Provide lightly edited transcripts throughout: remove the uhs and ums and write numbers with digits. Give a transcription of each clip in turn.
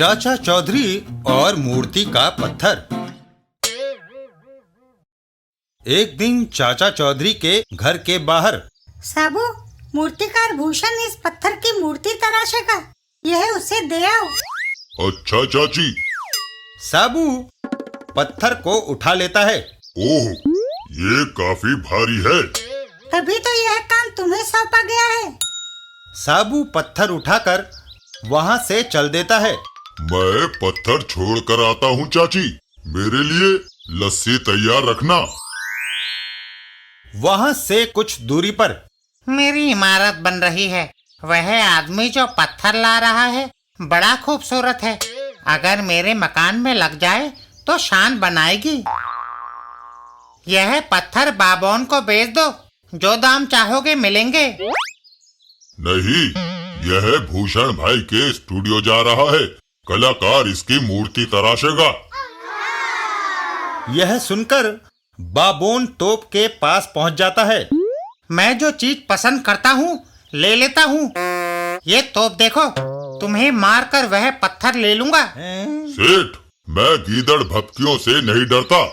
चाचा चौधरी और मूर्ति का पत्थर। एक दिन चाचा चौधरी के घर के बाहर। साबू, मूर्तिकार भूषण इस पत्थर की मूर्ति तराशेगा, यह उसे दे आओ। अच्छा चाची। साबू पत्थर को उठा लेता है। ओह, ये काफी भारी है। तभी तो यह काम तुम्हें सौंपा गया है। साबू पत्थर उठाकर वहाँ से चल देता है। मैं पत्थर छोड़ कर आता हूँ चाची, मेरे लिए लस्सी तैयार रखना। वहाँ से कुछ दूरी पर मेरी इमारत बन रही है। वह आदमी जो पत्थर ला रहा है बड़ा खूबसूरत है। अगर मेरे मकान में लग जाए तो शान बनाएगी। यह पत्थर बाबोन को बेच दो, जो दाम चाहोगे मिलेंगे। नहीं, यह भूषण भाई के स्टूडियो जा रहा है। कलाकार इसकी मूर्ति तराशेगा। यह सुनकर बाबोन तोप के पास पहुंच जाता है। मैं जो चीज पसंद करता हूँ ले लेता हूँ। ये तोप देखो, तुम्हें मारकर वह पत्थर ले लूंगा। सेठ, मैं गीदड़ भपकियों से नहीं डरता।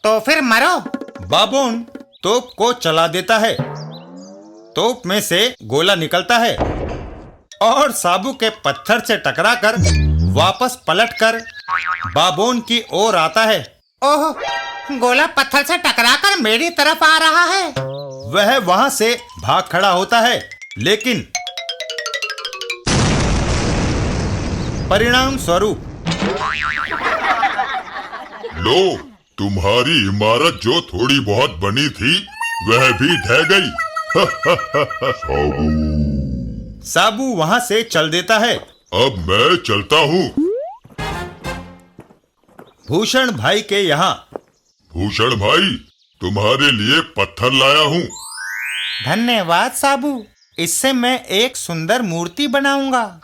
तो फिर मरो। बाबोन तोप को चला देता है। तोप में से गोला निकलता है और साबू के पत्थर से टकराकर वापस पलटकर बाबोन की ओर आता है। ओह, गोला पत्थर से टकराकर मेरी तरफ आ रहा है। वह वहां से भाग खड़ा होता है, लेकिन परिणाम स्वरूप लो, तुम्हारी इमारत जो थोड़ी बहुत बनी थी वह भी ढह गई। साबू वहां से चल देता है। अब मैं चलता हूँ। भूषण भाई के यहाँ। भूषण भाई, तुम्हारे लिए पत्थर लाया हूँ। धन्यवाद साबू, इससे मैं एक सुंदर मूर्ति बनाऊंगा।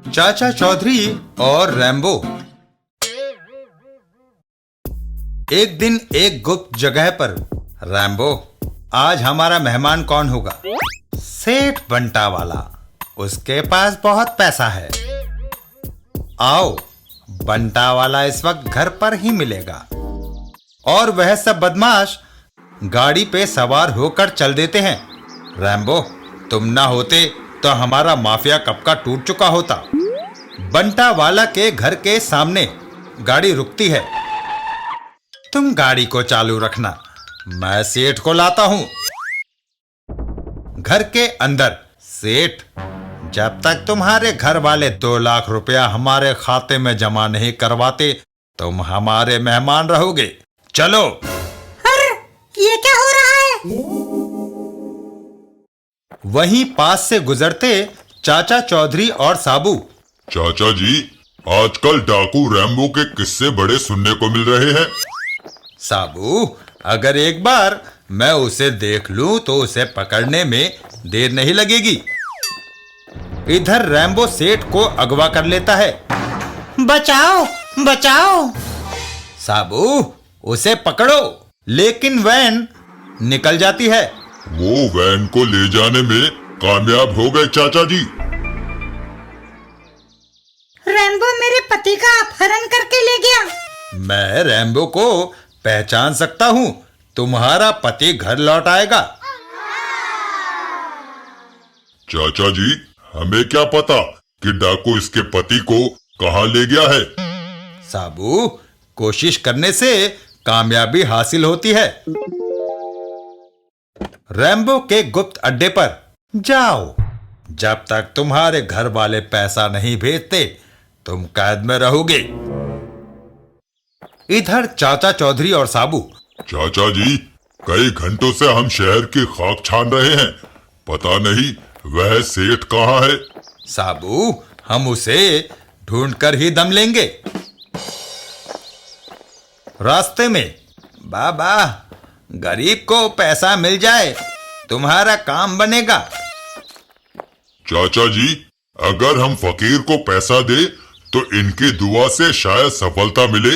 चाचा चौधरी और रैम्बो। एक दिन एक गुप्त जगह पर। रैम्बो, आज हमारा मेहमान कौन होगा? सेठ बंटा वाला। उसके पास बहुत पैसा है। आओ, बंटा वाला इस वक्त घर पर ही मिलेगा। और वह सब बदमाश गाड़ी पे सवार होकर चल देते हैं। रैम्बो, तुम ना होते तो हमारा माफिया कब का टूट चुका होता। बंटा वाला के घर के सामने गाड़ी रुकती है। तुम गाड़ी को चालू रखना, मैं सेठ को लाता हूं। घर के अंदर सेठ, जब तक तुम्हारे घर वाले 2 लाख रुपया हमारे खाते में जमा नहीं करवाते तुम हमारे मेहमान रहोगे। चलो। अरे, ये क्या हो रहा है? वहीं पास से गुजरते चाचा चौधरी और साबू। चाचा जी, आजकल डाकू रैम्बो के किस्से बड़े सुनने को मिल रहे हैं। साबू, अगर एक बार मैं उसे देख लूं तो उसे पकड़ने में देर नहीं लगेगी। इधर रैम्बो सेठ को अगवा कर लेता है। बचाओ, बचाओ। साबू, उसे पकड़ो। लेकिन वैन निकल जाती है। वो वैन को ले जाने में कामयाब हो गए चाचा जी। रैम्बो मेरे पति का अपहरण करके ले गया। मैं रैम्बो को पहचान सकता हूँ। तुम्हारा पति घर लौट आएगा। चाचा जी, हमें क्या पता कि डाकू इसके पति को कहाँ ले गया है। साबू, कोशिश करने से कामयाबी हासिल होती है। रैम्बो के गुप्त अड्डे पर जाओ। जब तक तुम्हारे घर वाले पैसा नहीं भेजते तुम कैद में रहोगे। इधर चाचा चौधरी और साबू। चाचा जी, कई घंटों से हम शहर की खाक छान रहे हैं। पता नहीं वह सेठ कहाँ है। साबू, हम उसे ढूंढकर ही दम लेंगे। रास्ते में, बाबा, गरीब को पैसा मिल जाए तुम्हारा काम बनेगा। चाचा जी, अगर हम फकीर को पैसा दे तो इनकी दुआ से शायद सफलता मिले।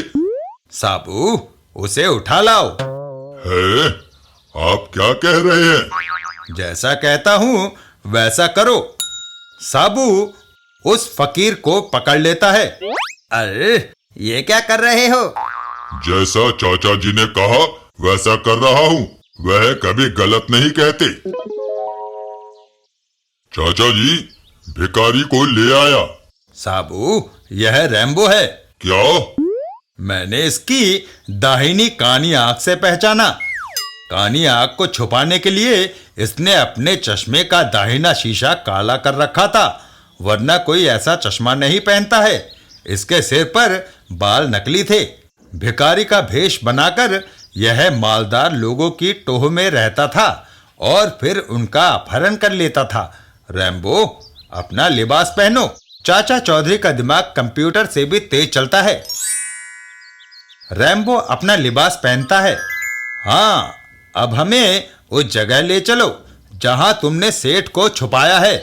साबू, उसे उठा लाओ। है? आप क्या कह रहे हैं? जैसा कहता हूं वैसा करो। साबू उस फकीर को पकड़ लेता है। अरे, ये क्या कर रहे हो? जैसा चाचा जी ने कहा वैसा कर रहा हूँ। वह कभी गलत नहीं कहते। चाचा जी, भिखारी को ले आया। साबू, यह रैम्बो है। क्या? मैंने इसकी दाहिनी कानी आंख से पहचाना। कानी आंख को छुपाने के लिए इसने अपने चश्मे का दाहिना शीशा काला कर रखा था, वरना कोई ऐसा चश्मा नहीं पहनता है। इसके सिर पर बाल नकली थे। भिखारी का भेष बनाकर यह मालदार लोगों की टोह में रहता था और फिर उनका अपहरण कर लेता था। रैम्बो, अपना लिबास पहनो। चाचा चौधरी का दिमाग कंप्यूटर से भी तेज चलता है। रैम्बो अपना लिबास पहनता है। हाँ, अब हमें उस जगह ले चलो जहां तुमने सेठ को छुपाया है।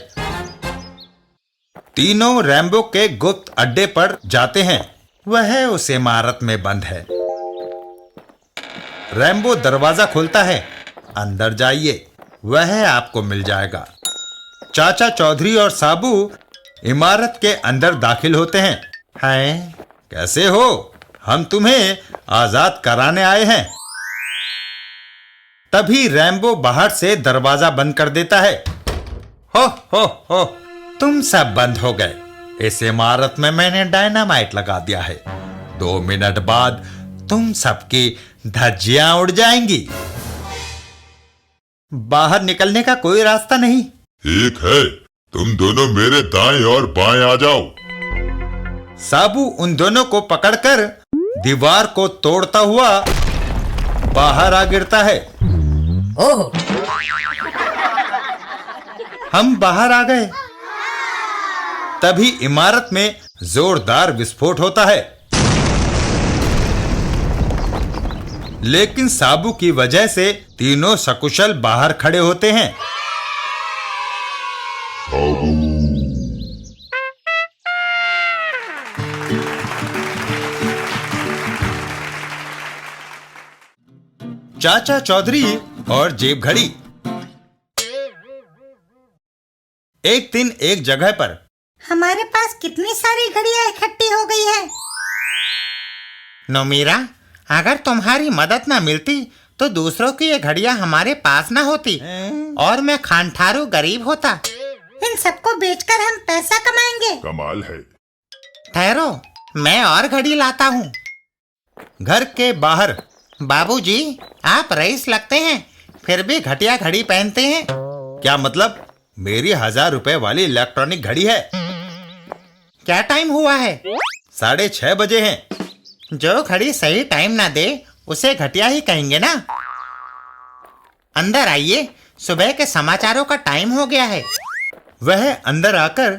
तीनों रैम्बो के गुप्त अड्डे पर जाते हैं। वह उस इमारत में बंद है। रैम्बो दरवाजा खोलता है। अंदर जाइए, वह आपको मिल जाएगा। चाचा चौधरी और साबू इमारत के अंदर दाखिल होते हैं। हैं, कैसे हो? हम तुम्हें आजाद कराने आए हैं। तभी रैम्बो बाहर से दरवाजा बंद कर देता है। हो, तुम सब बंद हो गए। इस इमारत में मैंने डायनामाइट लगा दिया है। 2 मिनट बाद तुम सबकी धज्जियां उड़ जाएंगी। बाहर निकलने का कोई रास्ता नहीं। एक है, तुम दोनों मेरे दाएं और बाएं आ जाओ। साबू उन दोनों को पकड़कर दीवार को तोड़ता हुआ बाहर आ गिरता है। ओह, हम बाहर आ गए। तभी इमारत में जोरदार विस्फोट होता है, लेकिन साबू की वजह से तीनों सकुशल बाहर खड़े होते हैं। चाचा चौधरी और जेब घड़ी। एक दिन एक जगह पर हमारे पास कितनी सारी घड़ियां इकट्ठी हो गई है। नोमीरा, अगर तुम्हारी मदद न मिलती तो दूसरों की ये घड़ियां हमारे पास न होती और मैं खानठारू गरीब होता। इन सबको बेचकर हम पैसा कमाएंगे। कमाल है। ठहरो, मैं और घड़ी लाता हूँ। घर के बाहर। बाबूजी, आप रईस लगते हैं, फिर भी घटिया घड़ी पहनते हैं। क्या मतलब? मेरी 1000 रुपए वाली इलेक्ट्रॉनिक घड़ी है। क्या टाइम हुआ है? 6:30 बजे हैं। जो घड़ी सही टाइम ना दे उसे घटिया ही कहेंगे ना। अंदर आइए, सुबह के समाचारों का टाइम हो गया है। वह अंदर आकर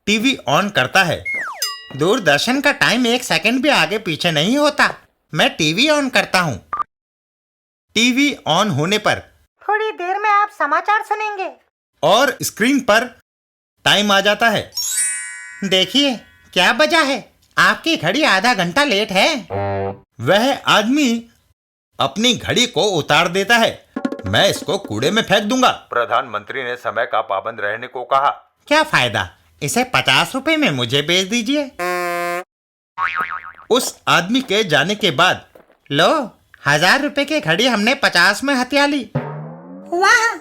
टीवी ऑन करता है। दूरदर्शन का टाइम 1 सेकंड भी आगे पीछे नहीं होता। मैं टीवी ऑन करता हूँ। टीवी ऑन होने पर थोड़ी देर में आप समाचार सुनेंगे। और स्क्रीन पर टाइम आ जाता है। देखिए, क्या बजा है? आपकी घड़ी आधा घंटा लेट है। वह आदमी अपनी घड़ी को उतार देता है। मैं इसको कूड़े में फेंक दूंगा। प्रधानमंत्री ने समय का पाबंद रहने को कहा। क्या फायदा? इसे 50 रुपए में मुझे बेच दीजिए। उस आदमी के जाने के बाद लो, 1000 रुपए की घड़ी हमने 50 में हथिया ली। वाह!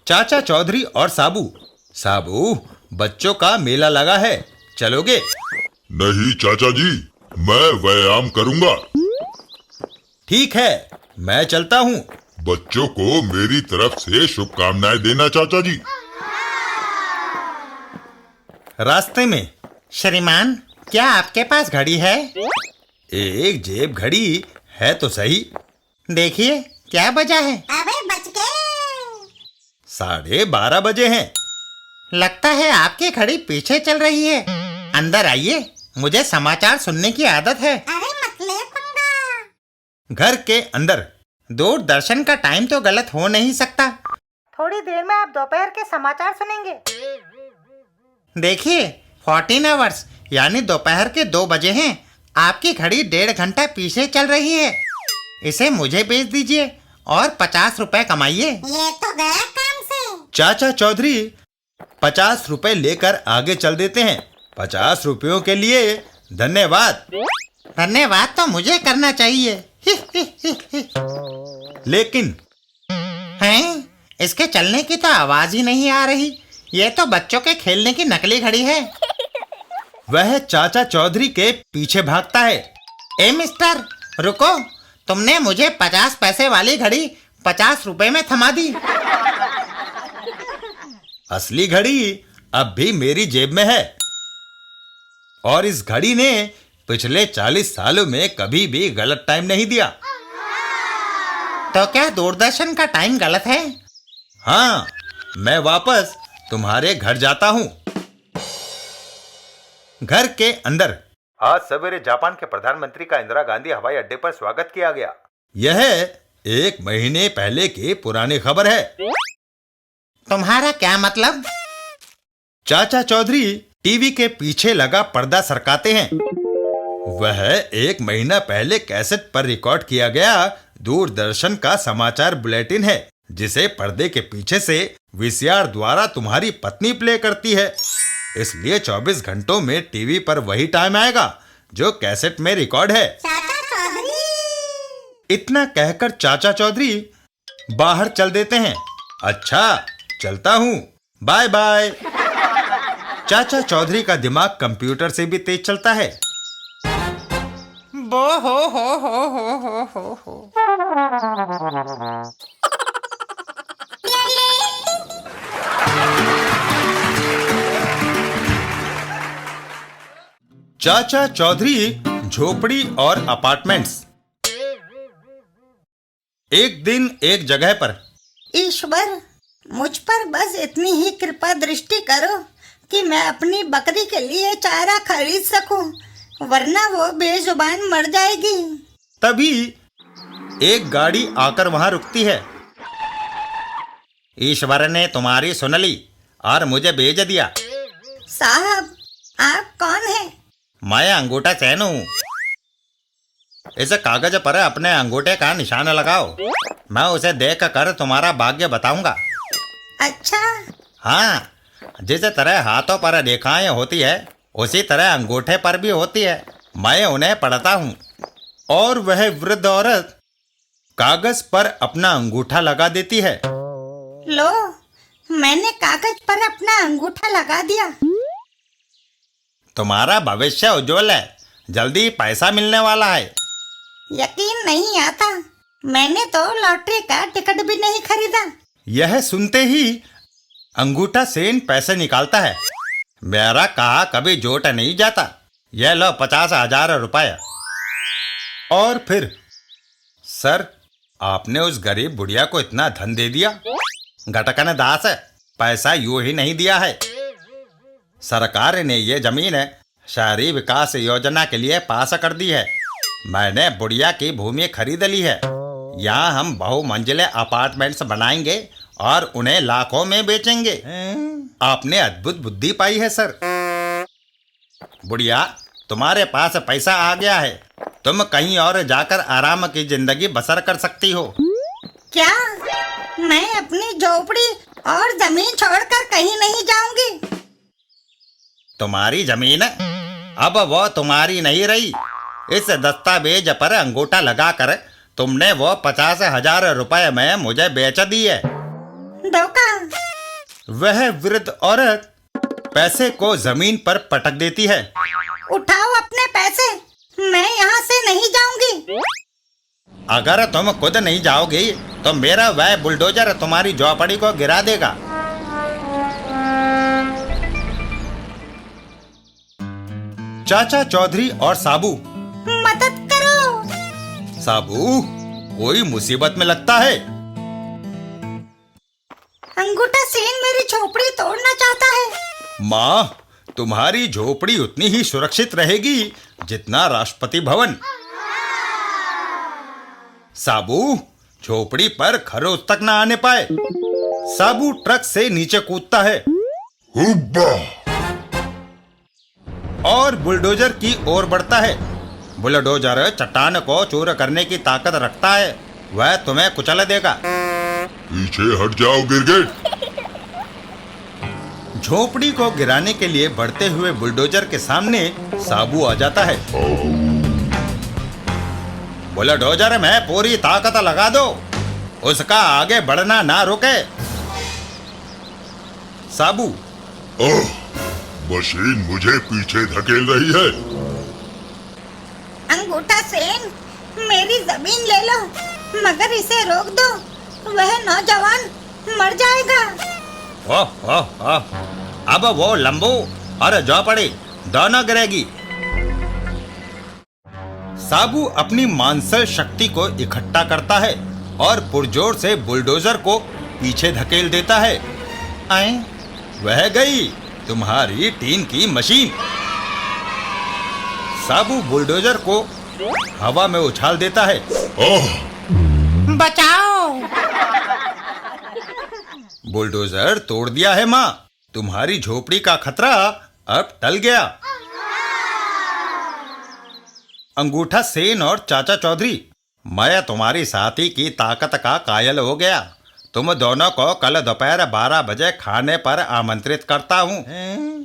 चाचा चौधरी और साबू, बच्चों का मेला लगा है, चलोगे? नहीं चाचा जी, मैं व्यायाम करूंगा। ठीक है, मैं चलता हूँ। बच्चों को मेरी तरफ से शुभकामनाएं देना चाचा जी। रास्ते में श्रीमान, क्या आपके पास घड़ी है? एक जेब घड़ी है तो सही। देखिए, क्या बजा है? अबे बच गए। 12:30 बजे हैं। लगता है आपकी घड़ी पीछे चल रही है। अंदर आइए, मुझे समाचार सुनने की आदत है। अरे मत ले पंगा। घर के अंदर दूरदर्शन का टाइम तो गलत हो नहीं सकता। थोड़ी देर में आप दोपहर के समाचार सुनेंगे। देखिए, 14 आवर्स यानी दोपहर के 2 बजे हैं। आपकी घड़ी 1.5 घंटा पीछे चल रही है। इसे मुझे बेच दीजिए और 50 रुपए कमाइए। ये तो गया काम से। चाचा चौधरी 50 रुपए लेकर आगे चल देते हैं। 50 रुपयों के लिए धन्यवाद। धन्यवाद तो मुझे करना चाहिए। लेकिन हैं? इसके चलने की तो आवाज ही नहीं आ रही। ये तो बच्चों के खेलने की नकली घड़ी है। वह चाचा चौधरी के पीछे भागता है। ए मिस्टर, रुको। तुमने मुझे 50 पैसे वाली घड़ी 50 रुपए में थमा दी। असली घड़ी अब भी मेरी जेब में है और इस घड़ी ने पिछले 40 सालों में कभी भी गलत टाइम नहीं दिया। तो क्या दूरदर्शन का टाइम गलत है? हाँ, मैं वापस तुम्हारे घर जाता हूँ। घर के अंदर आज सवेरे जापान के प्रधानमंत्री का इंदिरा गांधी हवाई अड्डे पर स्वागत किया गया। यह 1 महीने पहले की पुरानी खबर है। तुम्हारा क्या मतलब? चाचा चौधरी टीवी के पीछे लगा पर्दा सरकाते हैं। वह 1 महीना पहले कैसेट पर रिकॉर्ड किया गया दूरदर्शन का समाचार बुलेटिन है, जिसे पर्दे के पीछे से वीसीआर द्वारा तुम्हारी पत्नी प्ले करती है। इसलिए 24 घंटों में टीवी पर वही टाइम आएगा जो कैसेट में रिकॉर्ड है। चाचा चौधरी। इतना कहकर चाचा चौधरी बाहर चल देते हैं। अच्छा, चलता हूँ, बाय बाय। चाचा चौधरी का दिमाग कंप्यूटर से भी तेज चलता है। बो हो। चाचा चौधरी झोपड़ी और अपार्टमेंट्स। एक दिन एक जगह पर। ईश्वर, मुझ पर बस इतनी ही कृपा दृष्टि करो कि मैं अपनी बकरी के लिए चारा खरीद सकूं, वरना वो बेजुबान मर जाएगी। तभी एक गाड़ी आकर वहां रुकती है। ईश्वर ने तुम्हारी सुन ली और मुझे भेज दिया। साहब, आप कौन हैं? मैं अंगूठा सेन हूँ। इस कागज पर अपने अंगूठे का निशान लगाओ। मैं उसे देख कर तुम्हारा भाग्य बताऊंगा। अच्छा। हाँ, जिस तरह हाथों पर रेखाएं होती है उसी तरह अंगूठे पर भी होती है। मैं उन्हें पढ़ता हूँ। और वह वृद्ध औरत कागज पर अपना अंगूठा लगा देती है। लो, मैंने कागज पर अपना अंगूठा लगा दिया। तुम्हारा भविष्य उज्जवल है। जल्दी पैसा मिलने वाला है। यकीन नहीं आता, मैंने तो लॉटरी का टिकट भी नहीं खरीदा। यह सुनते ही अंगूठा सेन पैसे निकालता है। मेरा कहा कभी जोट नहीं जाता। यह लो 50,000 रुपए। और फिर, सर, आपने उस गरीब बुढ़िया को इतना धन दे दिया। घटकन दास, पैसा यूं ही नहीं दिया है। सरकार ने ये जमीन शहरी विकास योजना के लिए पास कर दी है। मैंने बुढ़िया की भूमि खरीद ली है। यहाँ हम बहुमंजिले अपार्टमेंट्स बनाएंगे और उन्हें लाखों में बेचेंगे। आपने अद्भुत बुद्धि पाई है सर। बुढ़िया, तुम्हारे पास पैसा आ गया है। तुम कहीं और जाकर आराम की जिंदगी बसर कर सकती हो। क्या? मैं अपनी झोपड़ी और जमीन छोड़कर कहीं नहीं जाऊंगी। तुम्हारी जमीन अब वो तुम्हारी नहीं रही। इस दस्तावेज पर अंगूठा लगाकर तुमने वो 50,000 रुपए में मुझे बेच दी है। धोखा। वह वृद्ध औरत पैसे को जमीन पर पटक देती है। उठाओ अपने पैसे, मैं यहाँ से नहीं जाऊंगी। अगर तुम खुद नहीं जाओगी तो मेरा वह बुलडोजर तुम्हारी झोपड़ी को गिरा देगा। चाचा चौधरी और साबू। मदद करो। साबू, कोई मुसीबत में लगता है। अंगूठा सेन मेरी झोपड़ी तोड़ना चाहता है। माँ, तुम्हारी झोपड़ी उतनी ही सुरक्षित रहेगी जितना राष्ट्रपति भवन। साबू, झोपड़ी पर खरोच तक ना आने पाए। साबू ट्रक से नीचे कूदता है हुब्बा! और और बुलडोजर की ओर बढ़ता है। बुलडोजर चट्टान को चूर करने की ताकत रखता है, वह तुम्हें कुचल देगा। पीछे हट जाओ गिरगिट। झोपड़ी को गिराने के लिए बढ़ते हुए बुलडोजर के सामने साबू आ जाता है। बुलडोजर में पूरी ताकत लगा दो, उसका आगे बढ़ना ना रुके। साबू, ओह, मशीन मुझे पीछे धकेल रही है। अंगूठा सेन, मेरी जमीन ले लो, मगर इसे रोक दो, वह नौजवान मर जाएगा। ओह ओह ओह, अब वो लंबू और झोपड़ी दोनों गिरेगी। साबू अपनी मानसिक शक्ति को इकट्ठा करता है और पुरजोर से बुलडोजर को पीछे धकेल देता है। आए, वह गई तुम्हारी टीन की मशीन। साबू बुलडोजर को हवा में उछाल देता है। ओह, बचाओ! बुलडोजर तोड़ दिया है माँ, तुम्हारी झोपड़ी का खतरा अब टल गया। अंगूठा सेन और चाचा चौधरी, मैं तुम्हारी साथी की ताकत का कायल हो गया। तुम दोनों को कल दोपहर 12 बजे खाने पर आमंत्रित करता हूँ।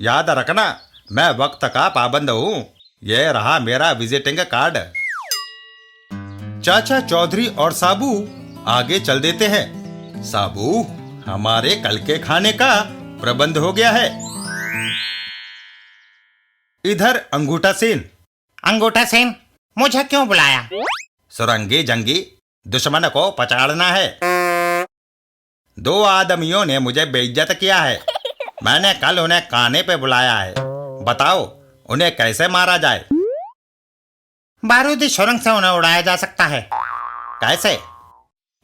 याद रखना, मैं वक्त का पाबंद हूँ। यह रहा मेरा विजिटिंग कार्ड। चाचा चौधरी और साबू आगे चल देते हैं। साबू, हमारे कल के खाने का प्रबंध हो गया है। इधर अंगूठा सेन, अंगूठा सेन, मुझे क्यों बुलाया? सुरंगी जंगी, दुश्मन को पछाड़ना है। 2 आदमियों ने मुझे बेइज्जत किया है, मैंने कल उन्हें खाने पे बुलाया है। बताओ, उन्हें कैसे मारा जाए? बारूदी सुरंग से उन्हें उड़ाया जा सकता है। कैसे?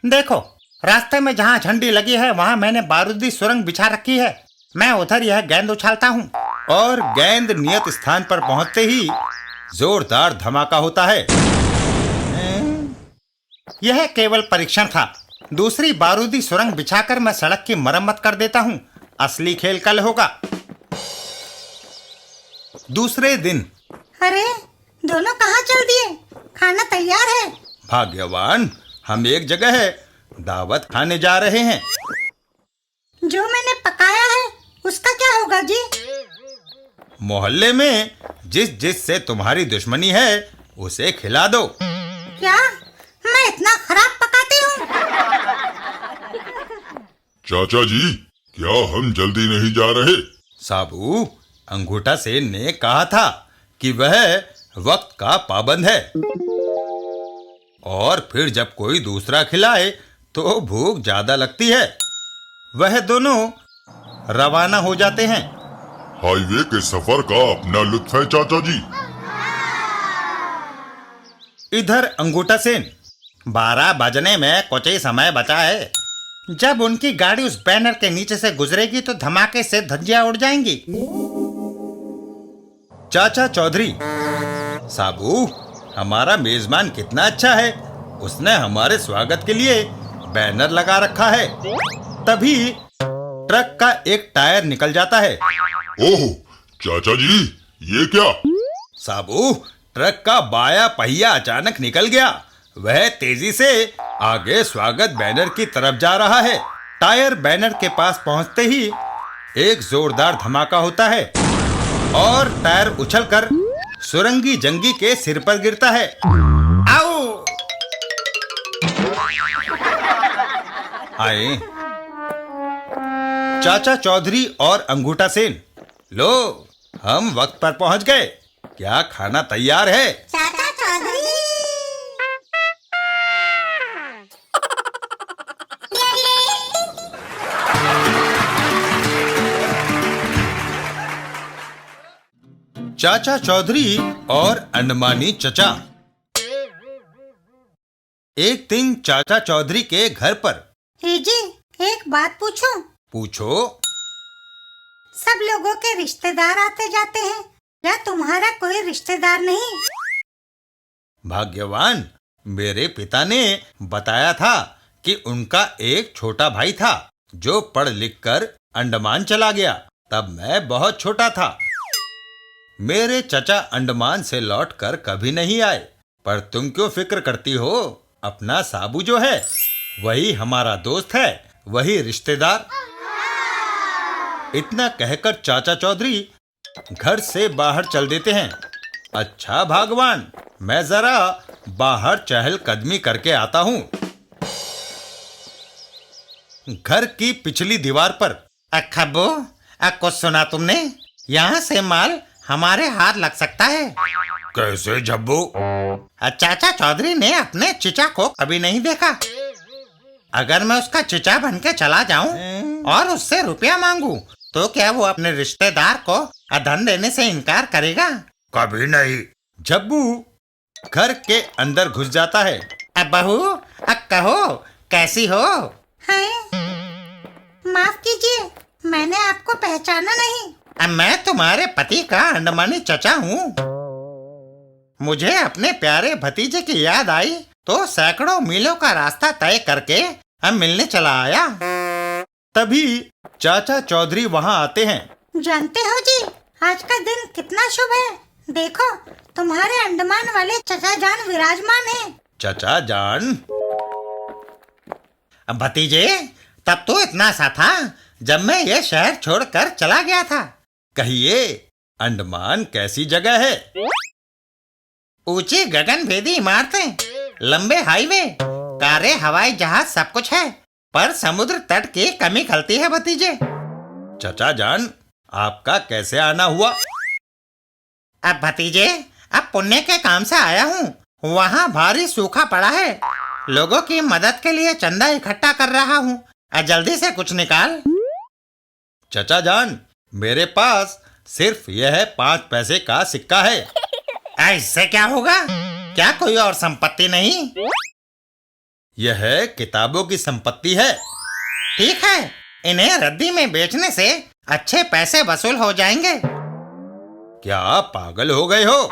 देखो, रास्ते में जहाँ झंडी लगी है वहाँ मैंने बारूदी सुरंग बिछा रखी है। मैं उधर यह गेंद उछालता हूँ और गेंद नियत स्थान पर पहुंचते ही जोरदार धमाका होता है। यह केवल परीक्षण था। दूसरी बारूदी सुरंग बिछाकर मैं सड़क की मरम्मत कर देता हूँ। असली खेल कल होगा। दूसरे दिन, अरे, दोनों कहाँ चल दिए? खाना तैयार है। भाग्यवान, हम एक जगह है दावत खाने जा रहे हैं। जो मैंने पकाया है उसका क्या होगा जी? मोहल्ले में जिस से तुम्हारी दुश्मनी है उसे खिला दो। क्या मैं इतना खराब पकाती हूँ? चाचा जी, क्या हम जल्दी नहीं जा रहे? साबू, अंगूठा सेन ने कहा था कि वह वक्त का पाबंद है, और फिर जब कोई दूसरा खिलाए तो भूख ज्यादा लगती है। वह दोनों रवाना हो जाते हैं। हाईवे के सफर का अपना लुत्फ है चाचा जी। इधर अंगूठा सेन, 12 बजने में कुछ ही समय बचा है। जब उनकी गाड़ी उस बैनर के नीचे से गुजरेगी तो धमाके से धज्जियां उड़ जाएंगी। चाचा चौधरी, साबू, हमारा मेजबान कितना अच्छा है, उसने हमारे स्वागत के लिए बैनर लगा रखा है। तभी ट्रक का एक टायर निकल जाता है। ओह चाचा जी, ये क्या? साबू, ट्रक का बाया पहिया अचानक निकल गया। वह तेजी से आगे स्वागत बैनर की तरफ जा रहा है। टायर बैनर के पास पहुंचते ही एक जोरदार धमाका होता है और टायर उछलकर सुरंगी जंगी के सिर पर गिरता है। आओ! आए चाचा चौधरी और अंगूठा सेन, लो, हम वक्त पर पहुंच गए। क्या खाना तैयार है? चाचा चौधरी। चाचा चौधरी और अंडमानी चचा। एक दिन चाचा चौधरी के घर पर। जी, एक बात पूछूं? पूछो। सब लोगों के रिश्तेदार आते जाते हैं, या तुम्हारा कोई रिश्तेदार नहीं? भाग्यवान, मेरे पिता ने बताया था कि उनका एक छोटा भाई था जो पढ़ लिख कर अंडमान चला गया। तब मैं बहुत छोटा था। मेरे चचा अंडमान से लौटकर कभी नहीं आए, पर तुम क्यों फिक्र करती हो? अपना साबू जो है वही हमारा दोस्त है, वही रिश्तेदार। इतना कहकर चाचा चौधरी घर से बाहर चल देते हैं। अच्छा भगवान, मैं जरा बाहर चहलकदमी करके आता हूँ। घर की पिछली दीवार पर खब्बू, कुछ सुना तुमने? यहाँ से माल हमारे हाथ लग सकता है। कैसे जब्बू? चाचा चौधरी ने अपने चिचा को कभी नहीं देखा। अगर मैं उसका चिचा बन के चला जाऊं और उससे रुपया मांगू तो क्या वो अपने रिश्तेदार को धन देने से इनकार करेगा? कभी नहीं। जब्बू घर के अंदर घुस जाता है। बहू, कहो कैसी हो? हैं? माफ कीजिए, मैंने आपको पहचाना नहीं। मैं तुम्हारे पति का अंडमानी चचा हूँ। मुझे अपने प्यारे भतीजे की याद आई तो सैकड़ों मीलों का रास्ता तय करके हम मिलने चला आया। तभी चाचा चौधरी वहां आते हैं। जानते हो जी, आज का दिन कितना शुभ है। देखो, तुम्हारे अंडमान वाले चचा जान विराजमान हैं। चचा जान? भतीजे, तब तो इतना सा था जब मैं ये शहर छोड़कर चला गया था। कहिए, अंडमान कैसी जगह है? ऊंची गगनभेदी इमारतें, लंबे हाईवे, कारें, हवाई जहाज, सब कुछ है, पर समुद्र तट की कमी खलती है भतीजे। चचा जान, आपका कैसे आना हुआ? अब भतीजे, अब पुण्य के काम से आया हूँ। वहाँ भारी सूखा पड़ा है, लोगों की मदद के लिए चंदा इकट्ठा कर रहा हूँ। जल्दी से कुछ निकाल। चचा जान, मेरे पास सिर्फ यह 5 पैसे का सिक्का है। इससे क्या होगा? क्या कोई और संपत्ति नहीं? यह किताबों की संपत्ति है। ठीक है, इन्हें रद्दी में बेचने से अच्छे पैसे वसूल हो जाएंगे। क्या आप पागल हो गए हो?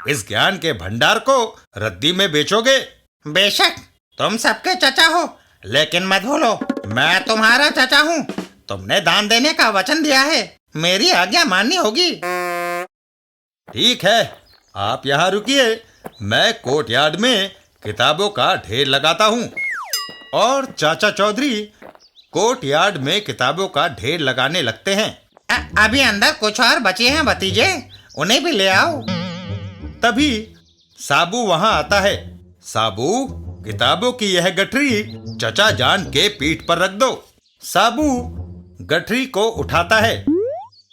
इस ज्ञान के भंडार को रद्दी में बेचोगे? बेशक तुम सबके चचा हो, लेकिन मत भूलो मैं तुम्हारा चचा हूँ। तुमने दान देने का वचन दिया है, मेरी आज्ञा माननी होगी। ठीक है, आप यहाँ रुकिए, मैं कोर्टयार्ड में किताबों का ढेर लगाता हूँ। और चाचा चौधरी कोर्टयार्ड में किताबों का ढेर लगाने लगते हैं। अभी अंदर कुछ और बचे हैं भतीजे, उन्हें भी ले आओ। तभी साबू वहां आता है। साबू, किताबों की यह गठरी चचा जान के पीठ पर रख दो। साबू गठरी को उठाता है।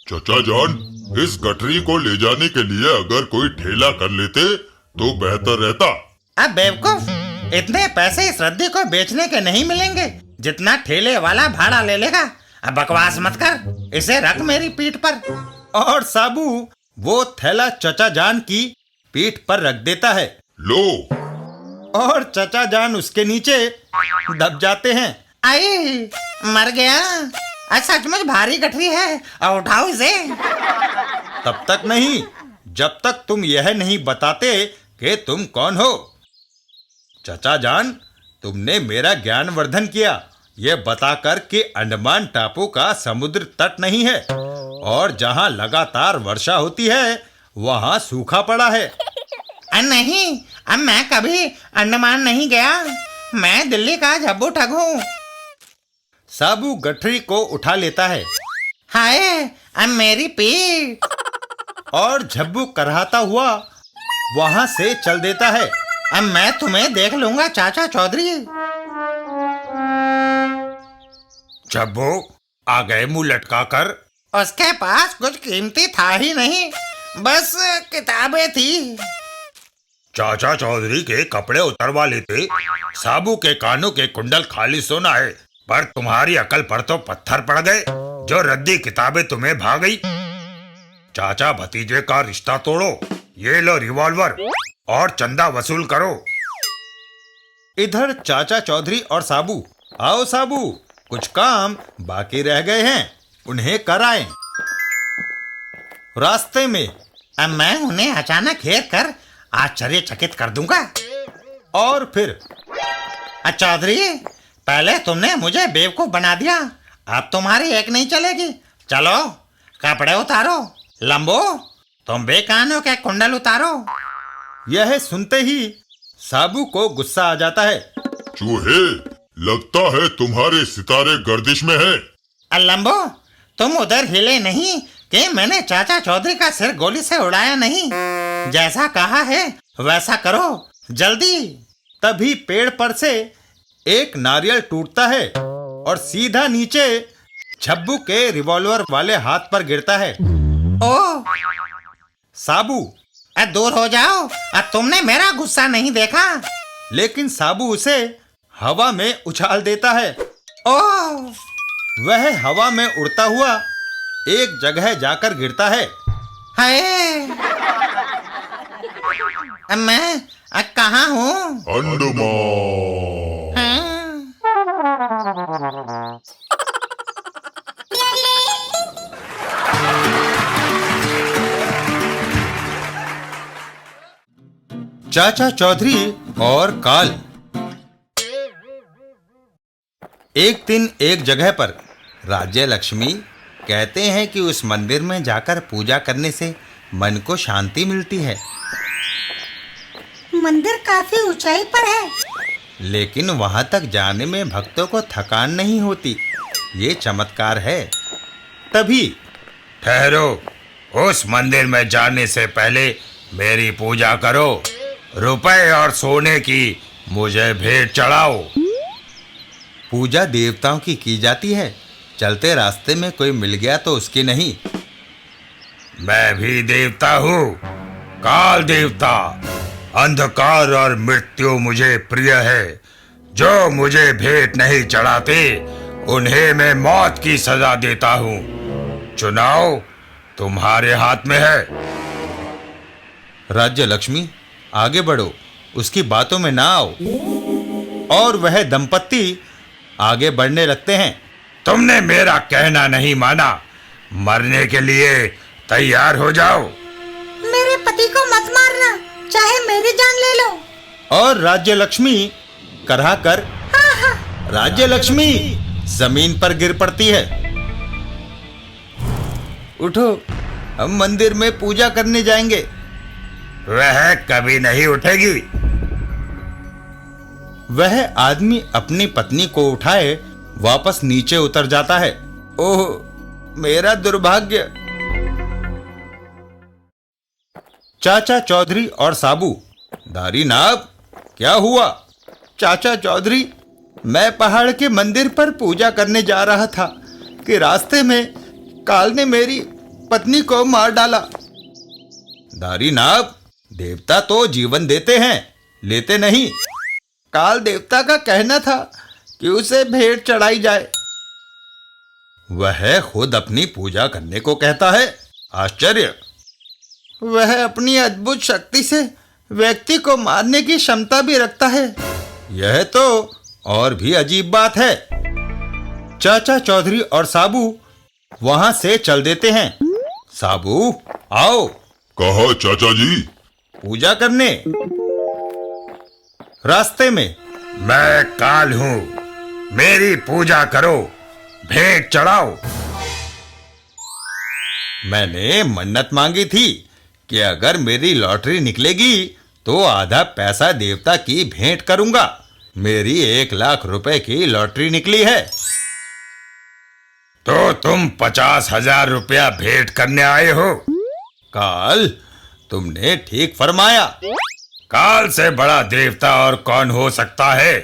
चचा जान, इस गठरी को ले जाने के लिए अगर कोई ठेला कर लेते तो बेहतर रहता। अब बेवकूफ, इतने पैसे इस रद्दी को बेचने के नहीं मिलेंगे जितना ठेले वाला भाड़ा ले लेगा। अब बकवास मत कर, इसे रख मेरी पीठ पर। और साबू वो थैला चचा जान की पीठ पर रख देता है। लो। और चचा जान उसके नीचे दब जाते हैं। आई, मर गया। सचमुच भारी गठरी है, उठाओ इसे। तब तक नहीं जब तक तुम यह नहीं बताते कि तुम कौन हो। चचा जान, तुमने मेरा ज्ञानवर्धन किया ये बताकर कि अंडमान टापू का समुद्र तट नहीं है और जहां लगातार वर्षा होती है वहां सूखा पड़ा है। नहीं, अब मैं कभी अंडमान नहीं गया। मैं दिल्ली का झब्बू ठग हूँ। साबू गठरी को उठा लेता है। हाय, अब मेरी पीठ। और झब्बू कराहता हुआ वहां से चल देता है। अब मैं तुम्हें देख लूंगा चाचा चौधरी। झब्बू आ गए मुंह लटका कर। उसके पास कुछ कीमती था ही नहीं, बस किताबें थी। चाचा चौधरी के कपड़े उतरवा लेते। साबू के कानों के कुंडल खाली सोना है, पर तुम्हारी अकल पर तो पत्थर पड़ गए। जो रद्दी किताबें तुम्हें भाग गई। चाचा भतीजे का रिश्ता तोड़ो। ये लो रिवॉल्वर और चंदा वसूल करो। इधर चाचा चौधरी और साबू, आओ साबू, कुछ काम बाकी रह गए हैं, उन्हें कराएं। रास्ते में अब मैं उन्हें अचानक घेर कर आश्चर्यचकित कर दूंगा। और फिर चौधरी, पहले तुमने मुझे बेवकूफ बना दिया, अब तुम्हारी एक नहीं चलेगी। चलो कपड़े उतारो। लंबो, तुम बेकान हो क्या? कुंडल उतारो। यह सुनते ही साबू को गुस्सा आ जाता है। चूहे, लगता है तुम्हारे सितारे गर्दिश में है। लंबो, तुम उधर हिले नहीं कि मैंने चाचा चौधरी का सिर गोली से उड़ाया नहीं। जैसा कहा है वैसा करो, जल्दी। तभी पेड़ पर से एक नारियल टूटता है और सीधा नीचे छब्बू के रिवॉल्वर वाले हाथ पर गिरता है। ओ साबू, दूर हो जाओ, तुमने मेरा गुस्सा नहीं देखा। लेकिन साबू उसे हवा में उछाल देता है। ओ वह हवा में उड़ता हुआ एक जगह जाकर गिरता है। हाय, मैं कहाँ हूँ? अंडमान। चाचा चौधरी और काल। एक दिन एक जगह पर राज्य लक्ष्मी कहते हैं कि उस मंदिर में जाकर पूजा करने से मन को शांति मिलती है। मंदिर काफी ऊंचाई पर है, लेकिन वहां तक जाने में भक्तों को थकान नहीं होती। ये चमत्कार है। तभी ठहरो, उस मंदिर में जाने से पहले मेरी पूजा करो। रुपए और सोने की मुझे भेंट चढ़ाओ। पूजा देवताओं की जाती है। चलते रास्ते में कोई मिल गया तो उसकी नहीं। मैं भी देवता हूँ, काल देवता। अंधकार और मृत्यु मुझे प्रिय है। जो मुझे भेंट नहीं चढ़ाते उन्हें मैं मौत की सजा देता हूँ। चुनाव तुम्हारे हाथ में है। राज्य लक्ष्मी, आगे बढ़ो, उसकी बातों में ना आओ। और वह दंपत्ति आगे बढ़ने लगते हैं। तुमने मेरा कहना नहीं माना, मरने के लिए तैयार हो जाओ। मेरे पति को मत मारना, चाहे मेरी जान ले लो। और राज्य लक्ष्मी करहा कर राज्य लक्ष्मी जमीन पर गिर पड़ती है। उठो, हम मंदिर में पूजा करने जाएंगे। वह कभी नहीं उठेगी। वह आदमी अपनी पत्नी को उठाए वापस नीचे उतर जाता है। ओह, मेरा दुर्भाग्य। चाचा चौधरी और साबू। दारी नाब, क्या हुआ? चाचा चौधरी, मैं पहाड़ के मंदिर पर पूजा करने जा रहा था कि रास्ते में काल ने मेरी पत्नी को मार डाला। दारी नाब, देवता तो जीवन देते हैं, लेते नहीं। काल देवता का कहना था कि उसे भेंट चढ़ाई जाए। वह खुद अपनी पूजा करने को कहता है। आश्चर्य! वह अपनी अद्भुत शक्ति से व्यक्ति को मारने की क्षमता भी रखता है। यह तो और भी अजीब बात है। चाचा चौधरी और साबू वहां से चल देते हैं। साबू, आओ। कहा चाचा जी? पूजा करने। रास्ते में, मैं काल हूं, मेरी पूजा करो, भेंट चढ़ाओ। मैंने मन्नत मांगी थी कि अगर मेरी लॉटरी निकलेगी तो आधा पैसा देवता की भेंट करूंगा। मेरी 1,00,000 रुपए की लॉटरी निकली है। तो तुम 50,000 रुपया भेंट करने आए हो? काल, तुमने ठीक फरमाया। काल से बड़ा देवता और कौन हो सकता है?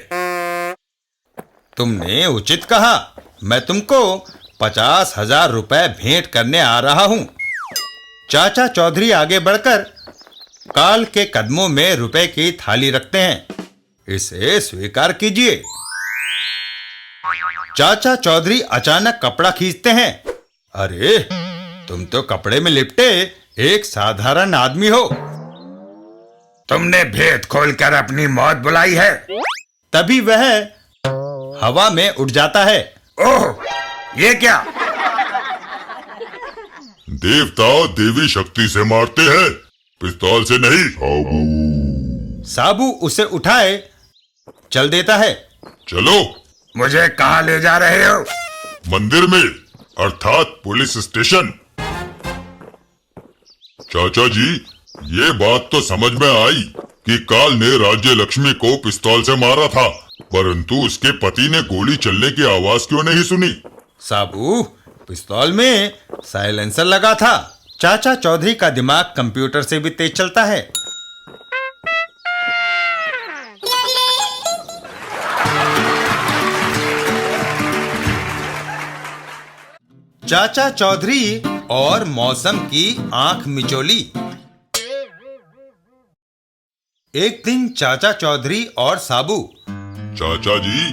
तुमने उचित कहा। मैं तुमको 50,000 रुपए भेंट करने आ रहा हूं। चाचा चौधरी आगे बढ़कर काल के कदमों में रुपए की थाली रखते हैं। इसे स्वीकार कीजिए। चाचा चौधरी अचानक कपड़ा खींचते हैं। अरे, तुम तो कपड़े में लिपटे एक साधारण आदमी हो। तुमने भेद खोलकर अपनी मौत बुलाई है। तभी वह हवा में उड़ जाता है। ओह, ये क्या? देवता देवी शक्ति से मारते हैं, पिस्तौल से नहीं। साबू। साबू उसे उठाए चल देता है। चलो। मुझे कहाँ ले जा रहे हो? मंदिर में, अर्थात पुलिस स्टेशन। चाचा जी, ये बात तो समझ में आई कि काल ने राज्य लक्ष्मी को पिस्तौल से मारा था, परंतु उसके पति ने गोली चलने की आवाज क्यों नहीं सुनी? साबू, पिस्तौल में साइलेंसर लगा था। चाचा चौधरी का दिमाग कंप्यूटर से भी तेज चलता है। चाचा चौधरी और मौसम की आंख मिचोली। एक दिन चाचा चौधरी और साबू। चाचा जी,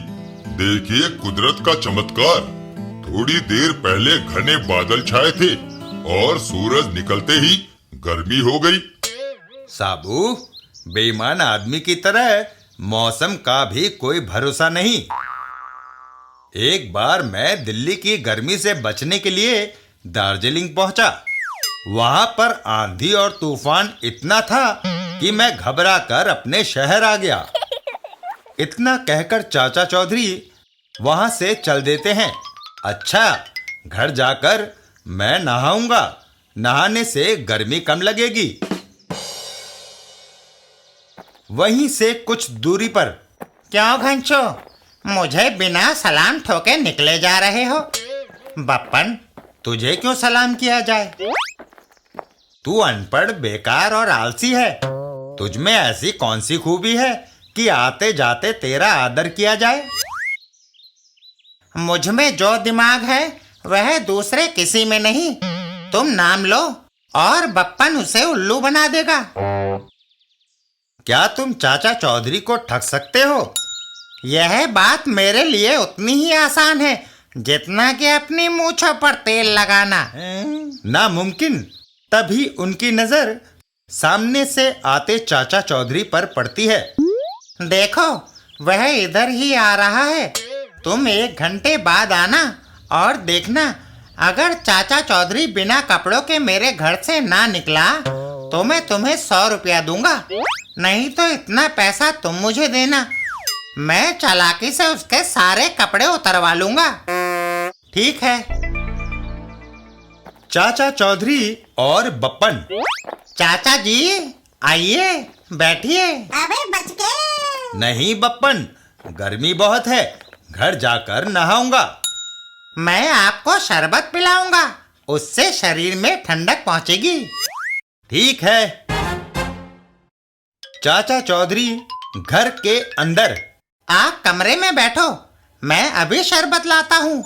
देखिए कुदरत का चमत्कार। थोड़ी देर पहले घने बादल छाए थे और सूरज निकलते ही गर्मी हो गई। साबू, बेईमान आदमी की तरह मौसम का भी कोई भरोसा नहीं। एक बार मैं दिल्ली की गर्मी से बचने के लिए दार्जिलिंग पहुंचा। वहां पर आंधी और तूफान इतना था कि मैं घबरा कर अपने शहर आ गया। इतना कहकर चाचा चौधरी वहां से चल देते हैं। अच्छा, घर जाकर मैं नहाऊंगा, नहाने से गर्मी कम लगेगी। वहीं से कुछ दूरी पर। क्यों घंचो, मुझे बिना सलाम ठोके निकले जा रहे हो? बप्पन, तुझे क्यों सलाम किया जाए? तू अनपढ़, बेकार और आलसी है। तुझ में ऐसी कौन सी खूबी है कि आते जाते तेरा आदर किया जाए? मुझ में जो दिमाग है वह दूसरे किसी में नहीं। तुम नाम लो और बप्पन उसे उल्लू बना देगा। क्या तुम चाचा चौधरी को ठग सकते हो? यह बात मेरे लिए उतनी ही आसान है जितना कि अपनी मूंछों पर तेल लगाना। नामुमकिन। तभी उनकी नजर सामने से आते चाचा चौधरी पर पड़ती है। देखो, वह इधर ही आ रहा है। तुम 1 घंटे बाद आना और देखना, अगर चाचा चौधरी बिना कपड़ों के मेरे घर से ना निकला तो मैं तुम्हें 100 रुपया दूंगा। नहीं तो इतना पैसा तुम मुझे देना, मैं चालाकी से उसके सारे कपड़े उतरवा लूंगा। ठीक है? चाचा चौधरी और बप्पन। चाचा जी, आइए, बैठिए। अबे बच गए। नहीं बप्पन, गर्मी बहुत है, घर जाकर नहाऊंगा। मैं आपको शरबत पिलाऊंगा, उससे शरीर में ठंडक पहुंचेगी। ठीक है। चाचा चौधरी घर के अंदर। आप कमरे में बैठो, मैं अभी शरबत लाता हूँ।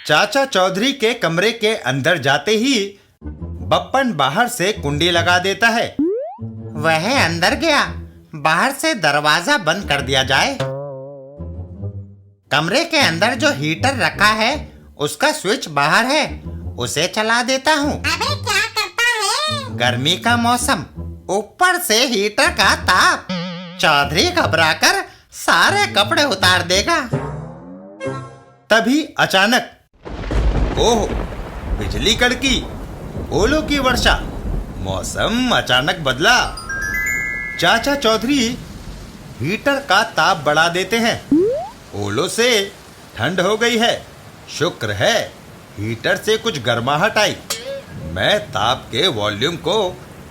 चाचा चौधरी के कमरे के अंदर जाते ही बप्पन बाहर से कुंडी लगा देता है। वह अंदर गया, बाहर से दरवाजा बंद कर दिया जाए। कमरे के अंदर जो हीटर रखा है उसका स्विच बाहर है, उसे चला देता हूँ। अबे क्या करता है? गर्मी का मौसम, ऊपर से हीटर का ताप। चौधरी घबराकर सारे कपड़े उतार देगा। तभी अचानक, ओह, बिजली कड़की, ओलों की वर्षा। मौसम अचानक बदला। चाचा चौधरी हीटर का ताप बढ़ा देते हैं। ओलों से ठंड हो गई है। शुक्र है हीटर से कुछ गर्माहट आई। मैं ताप के वॉल्यूम को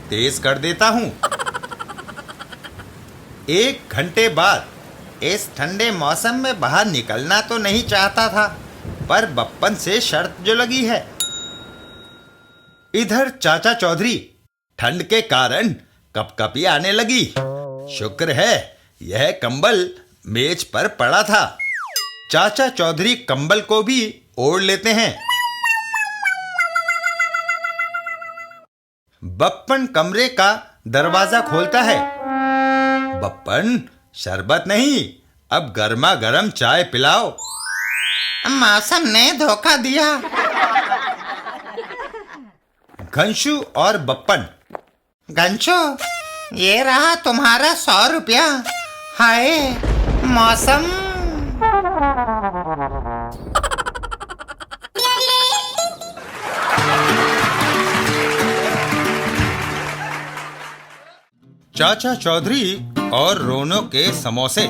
तेज कर देता हूँ। 1 घंटे बाद। इस ठंडे मौसम में बाहर निकलना तो नहीं चाहता था, पर बप्पन से शर्त जो लगी है। इधर चाचा चौधरी ठंड के कारण कपकपी आने लगी। शुक्र है यह कंबल मेज पर पड़ा था। चाचा चौधरी कंबल को भी ओढ़ लेते हैं। बप्पन कमरे का दरवाजा खोलता है। बप्पन, शरबत नहीं, अब गर्मा गर्म चाय पिलाओ। मौसम ने धोखा दिया। घंशु और बप्पन। गंचो, ये रहा तुम्हारा 100 रुपया। हाय मौसम। चाचा चौधरी और रोनो के समोसे।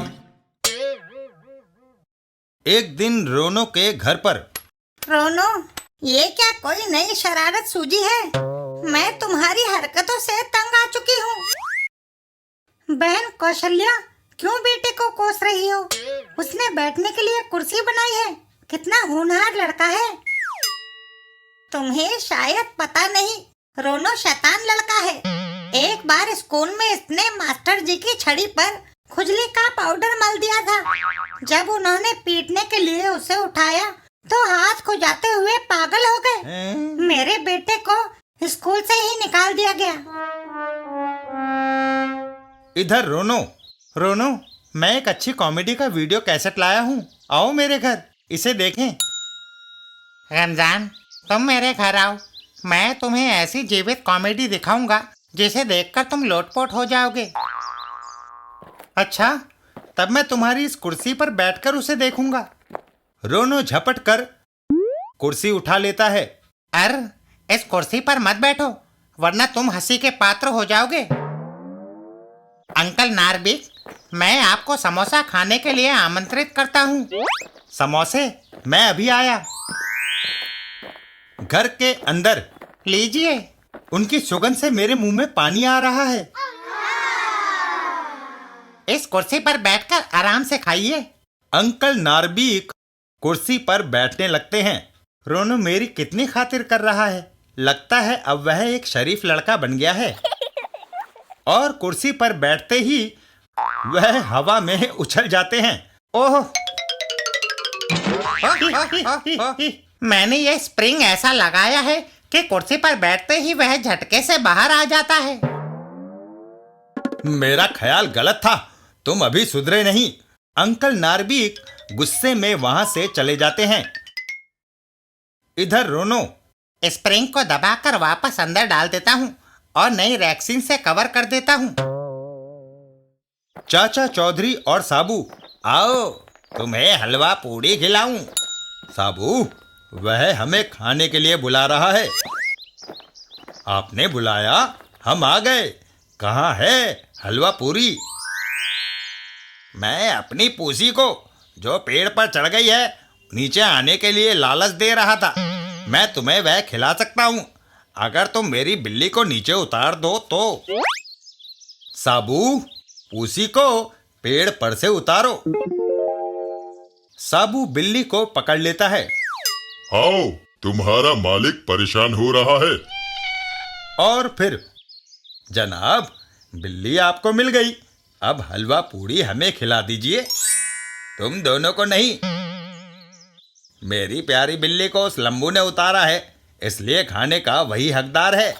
एक दिन रोनो के घर पर। रोनो, ये क्या कोई नई शरारत सूझी है? मैं तुम्हारी हरकतों से तंग आ चुकी हूँ। बहन कौशल्या, क्यों बेटे को कोस रही हो? उसने बैठने के लिए कुर्सी बनाई है। कितना होनहार लड़का है। तुम्हें शायद पता नहीं, रोनो शैतान लड़का है। एक बार स्कूल में इसने मास्टर जी की छड़ी पर खुजली का पाउडर मल दिया था। जब उन्होंने पीटने के लिए उसे उठाया तो हाथ खुजाते हुए पागल हो गए। मेरे बेटे को स्कूल से ही निकाल दिया गया। इधर रोनो, मैं एक अच्छी कॉमेडी का वीडियो कैसेट लाया हूँ। आओ मेरे घर, इसे देखें। रमजान, तुम मेरे घर आओ। मैं तुम्हें ऐसी जीवित कॉमेडी दिखाऊंगा जिसे देखकर तुम लोटपोट हो जाओगे। अच्छा, तब मैं तुम्हारी इस कुर्सी पर बैठकर उसे देखूंगा। रोनो झपट कर कुर्सी उठा लेता है। अरे इस कुर्सी पर मत बैठो, वरना तुम हंसी के पात्र हो जाओगे। अंकल नार्बिक, मैं आपको समोसा खाने के लिए आमंत्रित करता हूँ। समोसे? मैं अभी आया। घर के अंदर लीजिए। उनकी सुगंध से मेरे मुंह में पानी आ रहा है। इस कुर्सी पर बैठकर आराम से खाइए। अंकल नार्बिक कुर्सी पर बैठने लगते हैं। रोनो मेरी कितनी खातिर कर रहा है। लगता है अब वह एक शरीफ लड़का बन गया है। और कुर्सी पर बैठते ही वह हवा में उछल जाते हैं। ओह! मैंने ये स्प्रिंग ऐसा लगाया है कि कुर्सी पर बैठते ही वह झटके से बाहर आ जाता है। मेरा ख्याल गलत था, तुम अभी सुधरे नहीं। अंकल नार्बिक गुस्से में वहां से चले जाते हैं। इधर रोनो स्प्रिंग को दबाकर वापस अंदर डाल देता हूँ और नई रैक्सीन से कवर कर देता हूँ। चाचा चौधरी और साबू, आओ तुम्हें हलवा पूड़ी खिलाऊं। साबू, वह हमें खाने के लिए बुला रहा है। आपने बुलाया, हम आ गए। कहाँ है हलवा पूरी? मैं अपनी पूसी को, जो पेड़ पर चढ़ गई है, नीचे आने के लिए लालच दे रहा था। मैं तुम्हें वह खिला सकता हूँ, अगर तुम मेरी बिल्ली को नीचे उतार दो तो। साबू, पूसी को पेड़ पर से उतारो। साबू बिल्ली को पकड़ लेता है। आओ, तुम्हारा मालिक परेशान हो रहा है। और फिर, जनाब, बिल्ली आपको मिल गई। अब हलवा पूड़ी हमें खिला दीजिए। तुम दोनों को नहीं, मेरी प्यारी बिल्ली को उस लंबू ने उतारा है, इसलिए खाने का वही हकदार है।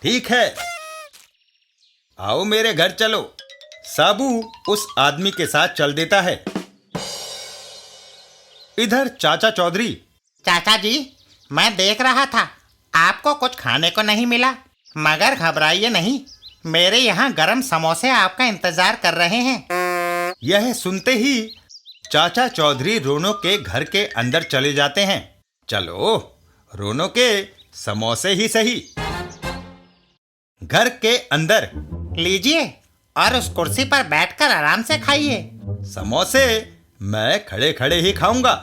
ठीक है, आओ मेरे घर चलो। साबू उस आदमी के साथ चल देता है। इधर चाचा चौधरी, चाचा जी, मैं देख रहा था आपको कुछ खाने को नहीं मिला, मगर घबराइए नहीं, मेरे यहाँ गरम समोसे आपका इंतजार कर रहे हैं। यह सुनते ही चाचा चौधरी रोनो के घर के अंदर चले जाते हैं। चलो, रोनो के समोसे ही सही। घर के अंदर लीजिए और उस कुर्सी पर बैठकर आराम से खाइए। समोसे मैं खड़े खड़े ही खाऊंगा।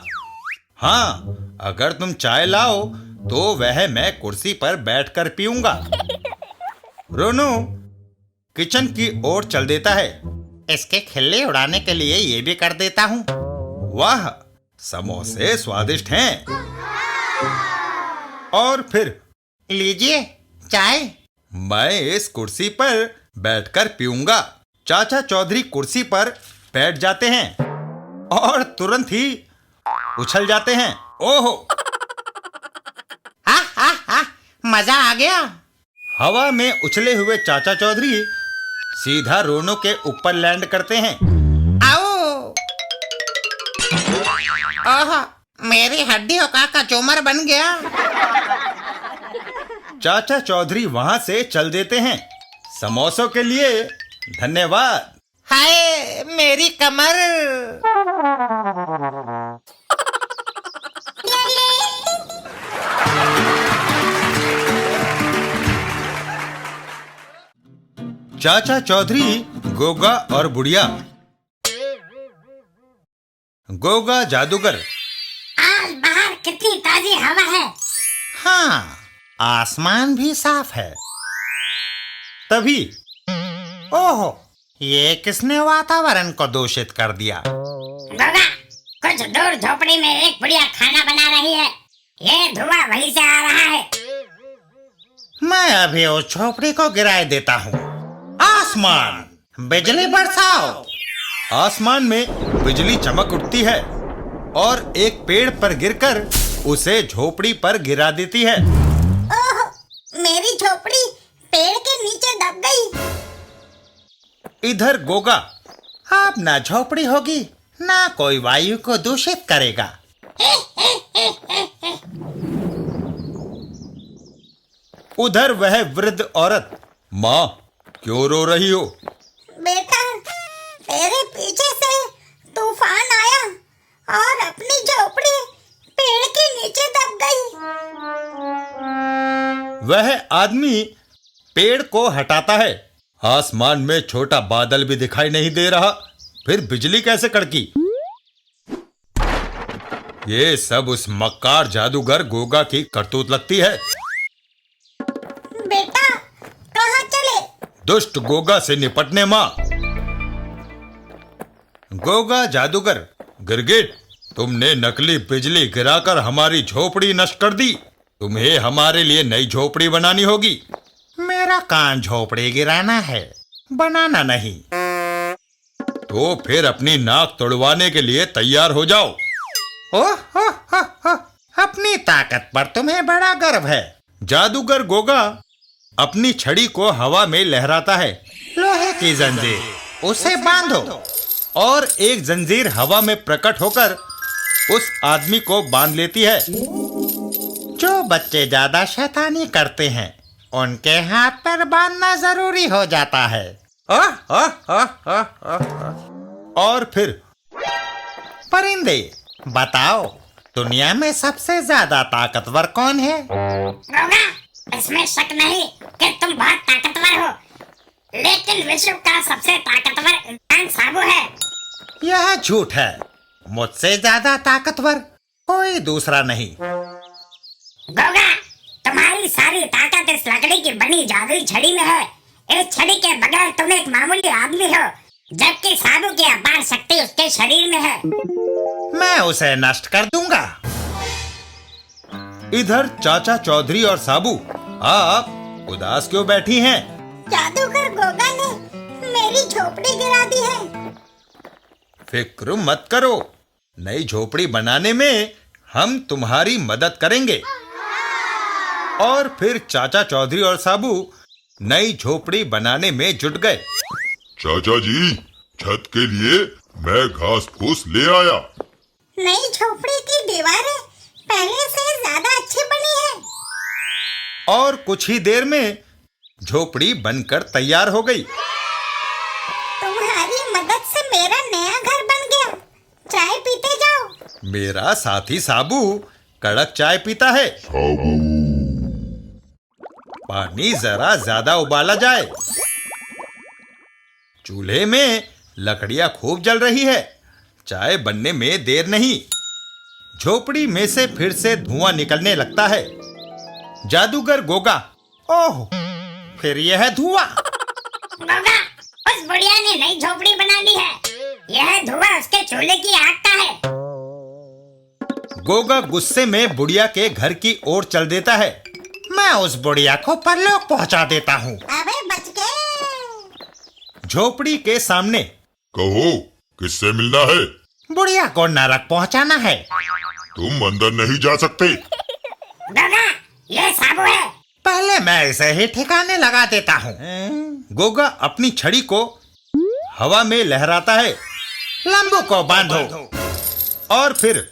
हाँ, अगर तुम चाय लाओ तो वह मैं कुर्सी पर बैठकर पीऊंगा। रोनो किचन की ओर चल देता है। इसके खिल्ली उड़ाने के लिए ये भी कर देता हूँ। वाह, समोसे स्वादिष्ट हैं। और फिर लीजिए चाय। मैं इस कुर्सी पर बैठकर पीऊंगा। चाचा चौधरी कुर्सी पर बैठ जाते हैं और तुरंत ही उछल जाते हैं। ओहो! मजा आ गया। हवा में उछले हुए चाचा चौधरी सीधा रोनो के ऊपर लैंड करते हैं। आओ! ओह, मेरी हड्डियों का कचूमर बन गया। चाचा चौधरी वहां से चल देते हैं। समोसों के लिए धन्यवाद। हाय, मेरी कमर। चाचा चौधरी, गोगा और बुढ़िया। गोगा जादूगर, आज बाहर कितनी ताजी हवा है। हाँ, आसमान भी साफ है। तभी ओहो, ये किसने वातावरण को दूषित कर दिया? गोगा, कुछ दूर झोपड़ी में एक बुढ़िया खाना बना रही है। ये धुआं वहीं से आ रहा है। मैं अभी उस झोपड़ी को गिराए देता हूँ। आसमान, बिजली बरसाओ। आसमान में बिजली चमक उठती है और एक पेड़ पर गिरकर उसे झोपड़ी पर गिरा देती है। ओह, मेरी झोपड़ी पेड़ के नीचे दब गई। इधर गोगा, अब ना झोपड़ी होगी ना कोई वायु को दूषित करेगा। उधर वह वृद्ध औरत, माँ क्यों रो रही हो? बेटा, तेरे पीछे से तूफान आया और अपनी झोपड़ी पेड़ के नीचे दब गई। वह आदमी पेड़ को हटाता है। आसमान में छोटा बादल भी दिखाई नहीं दे रहा, फिर बिजली कैसे कड़की? ये सब उस मक्कार जादूगर गोगा की करतूत लगती है। बेटा, कहाँ चले? दुष्ट गोगा से निपटने माँ। गोगा जादूगर, गिरगिट, तुमने नकली बिजली गिराकर हमारी झोपड़ी नष्ट कर दी। तुम्हें हमारे लिए नई झोपड़ी बनानी होगी। मेरा काम झोपड़ी गिराना है, बनाना नहीं। तो फिर अपनी नाक तोड़वाने के लिए तैयार हो जाओ। ओह, अपनी ताकत पर तुम्हें बड़ा गर्व है। जादूगर गोगा अपनी छड़ी को हवा में लहराता है। लोहे की जंजीर, उसे बांधो। और एक जंजीर हवा में प्रकट होकर उस आदमी को बांध लेती है। जो बच्चे ज्यादा शैतानी करते हैं उनके हाथ पर बांधना जरूरी हो जाता है। और फिर परिंदे, बताओ दुनिया में सबसे ज्यादा ताकतवर कौन है? गोगा, इसमें शक नहीं कि तुम बहुत ताकतवर हो, लेकिन विश्व का सबसे ताकतवर इंसान साबू है। यह झूठ है। मुझसे ज्यादा ताकतवर कोई दूसरा नहीं। गोगा, तुम्हारी सारी ताकत इस लकड़ी की बनी जादुई छड़ी में है। इस छड़ी के बगैर तुम एक मामूली आदमी हो, जबकि साबू की अपार शक्ति उसके शरीर में है। मैं उसे नष्ट कर दूंगा। इधर चाचा चौधरी और साबू, आप उदास क्यों बैठी हैं? जादूगर गोगा ने मेरी झोपड़ी गिरा दी है। फिक्र मत करो, नई झोपड़ी बनाने में हम तुम्हारी मदद करेंगे। और फिर चाचा चौधरी और साबू नई झोपड़ी बनाने में जुट गए। चाचा जी, छत के लिए मैं घास फूस ले आया। नई झोपड़ी की दीवारें पहले से ज्यादा अच्छी बनी है। और कुछ ही देर में झोपड़ी बनकर तैयार हो गई। तुम्हारी मदद से मेरा नया घर बन गया। चाय पीते जाओ। मेरा साथी साबू कड़क चाय पीता है। पानी जरा ज्यादा उबाला जाए। चूल्हे में लकड़ियां खूब जल रही है। चाय बनने में देर नहीं। झोपड़ी में से फिर से धुआं निकलने लगता है। जादूगर गोगा, ओह, फिर यह धुआं। गोगा, उस बुढ़िया ने नई झोपड़ी बना ली है। यह धुआं उसके चूल्हे की आग का है। गोगा गुस्से में बुढ़िया के घर की ओर चल देता है। मैं उस बुढ़िया को परलोक पहुंचा देता हूँ। अबे बच गए। झोपड़ी के सामने, कहो, किससे मिलना है? बुढ़िया को नरक पहुंचाना है। तुम अंदर नहीं जा सकते। गोगा, ये साबू है। पहले मैं इसे ही ठिकाने लगा देता हूँ। गोगा अपनी छड़ी को हवा में लहराता है। लंबू को बांधो। और फिर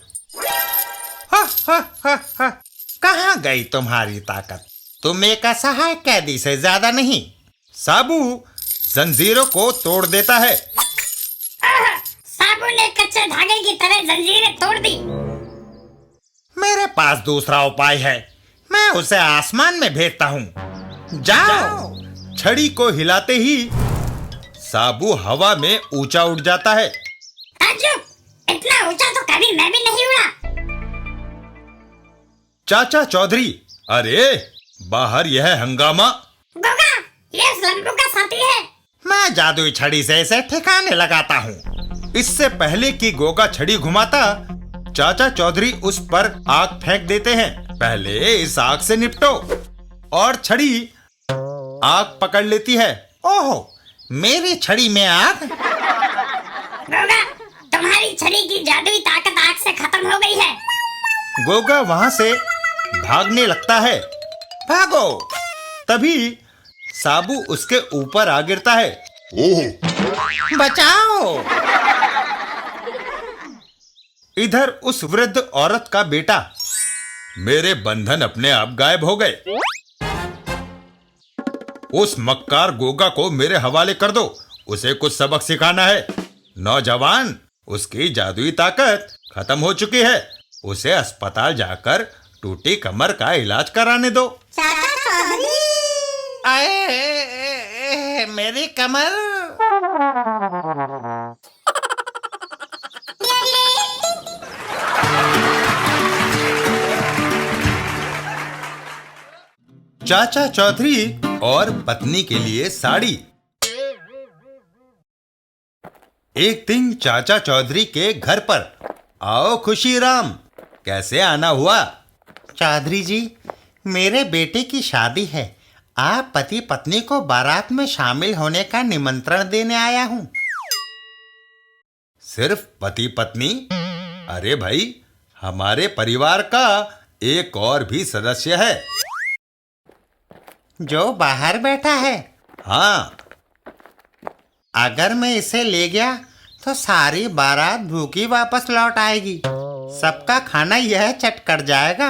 कहाँ गई तुम्हारी ताकत? तुम एक असहाय कैदी से ज्यादा नहीं। साबू जंजीरों को तोड़ देता है। साबू ने कच्चे धागे की तरह जंजीरें तोड़ दी। मेरे पास दूसरा उपाय है। मैं उसे आसमान में भेजता हूँ। जाओ। छड़ी को हिलाते ही साबू हवा में ऊंचा उड़ जाता है। ताज्जुब, इतना ऊंचा तो कभी मैं भी नहीं उड़ा। चाचा चौधरी अरे बाहर यह हंगामा। गोगा, ये उस लंबू का साथी है। मैं जादुई छड़ी से इसे ठिकाने लगाता हूँ। इससे पहले कि गोगा छड़ी घुमाता, चाचा चौधरी उस पर आग फेंक देते हैं। पहले इस आग से निपटो। और छड़ी आग पकड़ लेती है। ओहो, मेरी छड़ी में आग। गोगा, तुम्हारी छड़ी की जादुई ताकत आग से खत्म हो गई है। गोगा वहां से भागने लगता है। भागो! तभी साबू उसके ऊपर आ गिरता है। ओह, बचाओ! इधर उस वृद्ध औरत का बेटा, मेरे बंधन अपने आप गायब हो गए। उस मक्कार गोगा को मेरे हवाले कर दो, उसे कुछ सबक सिखाना है। नौजवान, उसकी जादुई ताकत खत्म हो चुकी है। उसे अस्पताल जाकर टूटी कमर का इलाज कराने दो। चाचा चौधरी, आए, मेरी कमर। चाचा चौधरी और पत्नी के लिए साड़ी। एक दिन चाचा चौधरी के घर पर, आओ खुशी राम, कैसे आना हुआ? चौधरी जी, मेरे बेटे की शादी है। आप पति पत्नी को बारात में शामिल होने का निमंत्रण देने आया हूँ। सिर्फ पति पत्नी? अरे भाई, हमारे परिवार का एक और भी सदस्य है। जो बाहर बैठा है? हाँ। अगर मैं इसे ले गया तो सारी बारात भूखी वापस लौट आएगी। सबका खाना यह चट कर जाएगा।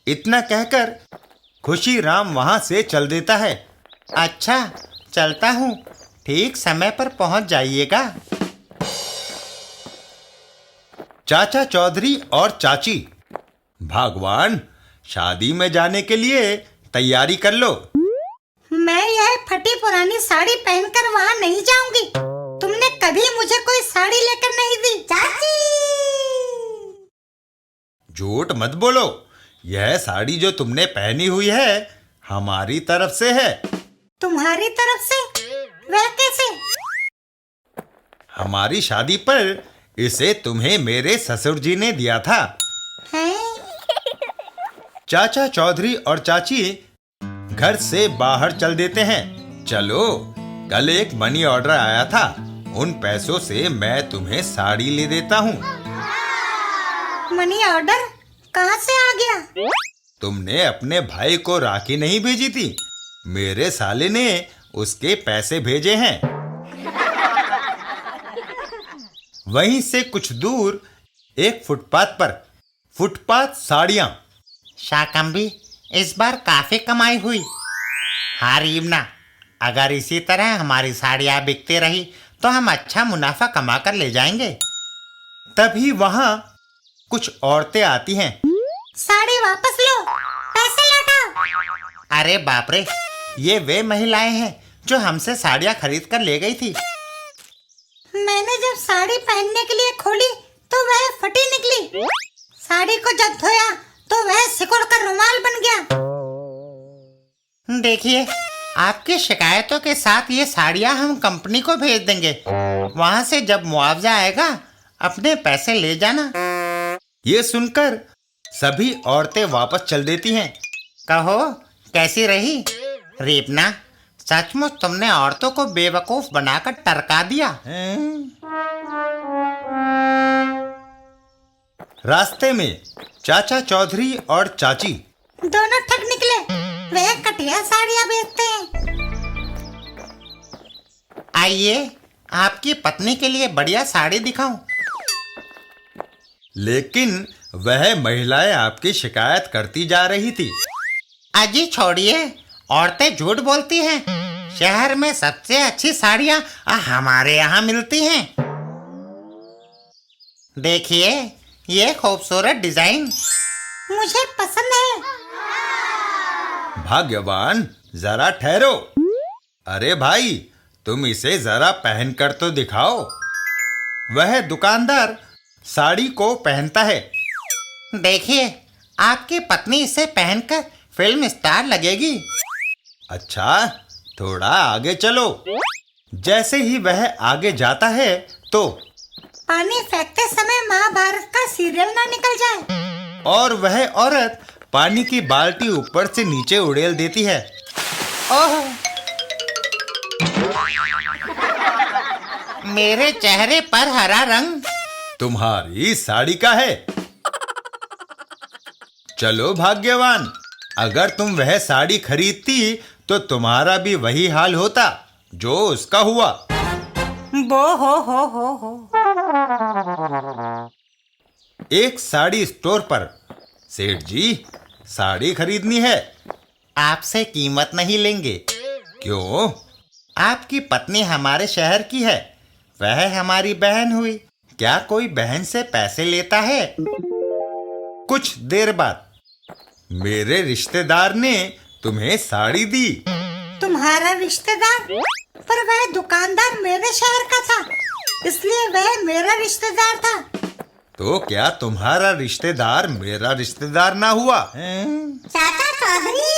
इतना कहकर खुशी राम वहां से चल देता है। अच्छा, चलता हूँ। ठीक समय पर पहुंच जाइएगा। चाचा चौधरी और चाची, भगवान, शादी में जाने के लिए तैयारी कर लो। मैं यह फटी पुरानी साड़ी पहनकर वहाँ नहीं जाऊंगी। तुमने कभी मुझे कोई साड़ी लेकर नहीं दी। चाची, झूठ मत बोलो। यह साड़ी जो तुमने पहनी हुई है, हमारी तरफ से है। तुम्हारी तरफ से? वह कैसे? हमारी शादी पर इसे तुम्हें मेरे ससुर जी ने दिया था। हैं? चाचा चौधरी और चाची घर से बाहर चल देते हैं। चलो, कल एक मनी ऑर्डर आया था, उन पैसों से मैं तुम्हें साड़ी ले देता हूँ। मनी ऑर्डर कहाँ से आ गया? तुमने अपने भाई को राखी नहीं भेजी थी? मेरे साले ने उसके पैसे भेजे हैं। वहीं से कुछ दूर एक फुटपाथ पर फुटपाथ साड़ियां। शाकंभी, इस बार काफी कमाई हुई। हाँ रीमना, अगर इसी तरह हमारी साड़ियाँ बिकती रही तो हम अच्छा मुनाफा कमा कर ले जाएंगे। तभी वहां कुछ औरतें आती हैं। साड़ी वापस लो, पैसे लौटाओ। अरे बाप रे, ये वे महिलाएं हैं जो हमसे साड़ियाँ खरीद कर ले गई थी। मैंने जब साड़ी पहनने के लिए खोली तो वह फटी निकली। साड़ी को जब धोया तो वह सिकुड़ कर रुमाल बन गया। देखिए, आपकी शिकायतों के साथ ये साड़ियाँ हम कंपनी को भेज देंगे। वहाँ से जब मुआवजा आएगा अपने पैसे ले जाना। ये सुनकर सभी औरतें वापस चल देती हैं। कहो, कैसी रही? रीपना, सचमुच तुमने औरतों को बेवकूफ बनाकर टरका दिया। रास्ते में चाचा चौधरी और चाची दोनों ठग निकले। वह कटिया साड़ियाँ बेचते हैं। आइए, आपकी पत्नी के लिए बढ़िया साड़ी दिखाऊं। लेकिन वह महिलाएं आपकी शिकायत करती जा रही थी। अजी छोड़िए, औरतें झूठ बोलती हैं। शहर में सबसे अच्छी साड़ियाँ हमारे यहाँ मिलती हैं। देखिए, ये खूबसूरत डिजाइन मुझे पसंद है। भाग्यवान, जरा ठहरो। अरे भाई, तुम इसे जरा पहन कर तो दिखाओ। वह दुकानदार साड़ी को पहनता है। देखिए, आपकी पत्नी इसे पहनकर फिल्म स्टार लगेगी। अच्छा, थोड़ा आगे चलो। जैसे ही वह आगे जाता है तो पानी फेंकते समय महाभारत का सीरियल ना निकल जाए। और वह औरत पानी की बाल्टी ऊपर से नीचे उड़ेल देती है। ओह, मेरे चेहरे पर हरा रंग। तुम्हारी साड़ी का है। चलो भाग्यवान, अगर तुम वह साड़ी खरीदती तो तुम्हारा भी वही हाल होता जो उसका हुआ। बो हो। एक साड़ी स्टोर पर, सेठ जी साड़ी खरीदनी है। आपसे कीमत नहीं लेंगे। क्यों? आपकी पत्नी हमारे शहर की है, वह हमारी बहन हुई। क्या कोई बहन से पैसे लेता है? कुछ देर बाद मेरे रिश्तेदार ने तुम्हें साड़ी दी। तुम्हारा रिश्तेदार? पर वह दुकानदार मेरे शहर का था, इसलिए वह मेरा रिश्तेदार था। तो क्या तुम्हारा रिश्तेदार मेरा रिश्तेदार ना हुआ? चाचा चौधरी,